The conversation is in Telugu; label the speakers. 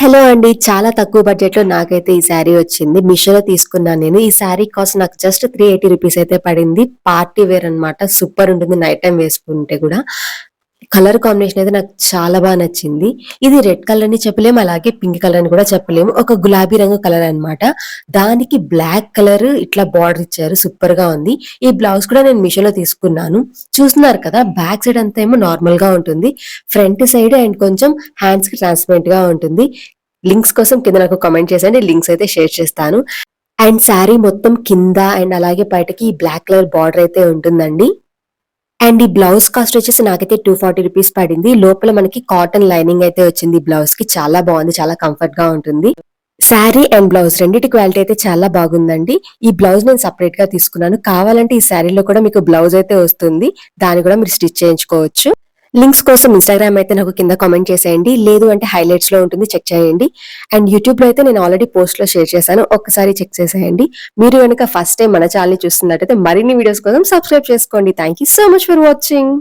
Speaker 1: హలో అండి. చాలా తక్కువ బడ్జెట్‌లో నాకైతే ఈ శారీ వచ్చింది. మీషోలో తీసుకున్నాను నేను. ఈ శారీ కాస్ట్ నాకు జస్ట్ 380 రూపీస్ అయితే పడింది. పార్టీ వేర్ అన్నమాట. సూపర్ ఉంటుంది నైట్ టైమ్ వేసుకుంటే గూడా. కలర్ కాంబినేషన్ అయితే నాకు చాలా నచ్చింది. ఇది రెడ్ కలర్ అని చెప్పలేము. అలాగే పింక్ కలర్ అని కూడా చెప్పలేము. ఒక గులాబీ రంగు కలర్ అన్నమాట. దానికి బ్లాక్ కలర్ ఇట్లా బార్డర్ ఇచ్చారు. సూపర్‌గా ఉంది. ఈ బ్లౌజ్ కూడా నేను మీషోలో తీసుకున్నాను. చూస్తున్నారు కదా! బ్యాక్ సైడ్ అంతా ఏమో నార్మల్‌గా ఉంటుంది. ఫ్రంట్ సైడ్ అండ్ కొంచెం హ్యాండ్స్‌కి ట్రాన్స్‌పరెంట్‌గా ఉంటుంది. లింక్స్ కోసం కింద నాకు కామెంట్ చేసేయండి. లింక్స్ అయితే షేర్ చేస్తాను. అండ్ శారీ మొత్తం కింద అండ్ అలాగే బయటకి ఈ బ్లాక్ కలర్ బార్డర్ అయితే ఉంటుందండి. అండ్ ఈ బ్లౌజ్ కాస్ట్ వచ్చేసి నాకైతే 240 రూపీస్ పడింది. లోపల మనకి కాటన్ లైనింగ్ అయితే వచ్చింది ఈ బ్లౌజ్‌కి. చాలా బాగుంది. చాలా కంఫర్ట్‌గా ఉంటుంది. శారీ అండ్ బ్లౌజ్ రెండిటి క్వాలిటీ అయితే చాలా బాగుందండి. ఈ బ్లౌజ్ నేను సెపరేట్‌గా తీసుకున్నాను. కావాలంటే ఈ శారీలో కూడా మీకు బ్లౌజ్ అయితే వస్తుంది. దాన్ని కూడా మీరు స్టిచ్ చేయించుకోవచ్చు. లింక్స్ కోసం ఇన్‌స్టాగ్రామ్ అయితే నాకు కింద కామెంట్ చేసేయండి. లేదు అంటే హైలైట్స్‌లో ఉంటుంది చెక్ చేయండి. అండ్ యూట్యూబ్‌లో అయితే నేను ఆల్రెడీ పోస్ట్‌లో షేర్ చేశాను. ఒక్కసారి చెక్ చేసేయండి. మీరు గనుక ఫస్ట్ టైమ్ మన ఛానెల్‌ని చూస్తున్నట్టయితే మరిన్ని వీడియోస్ కోసం సబ్స్క్రైబ్ చేసుకోండి. Thank you so much for watching.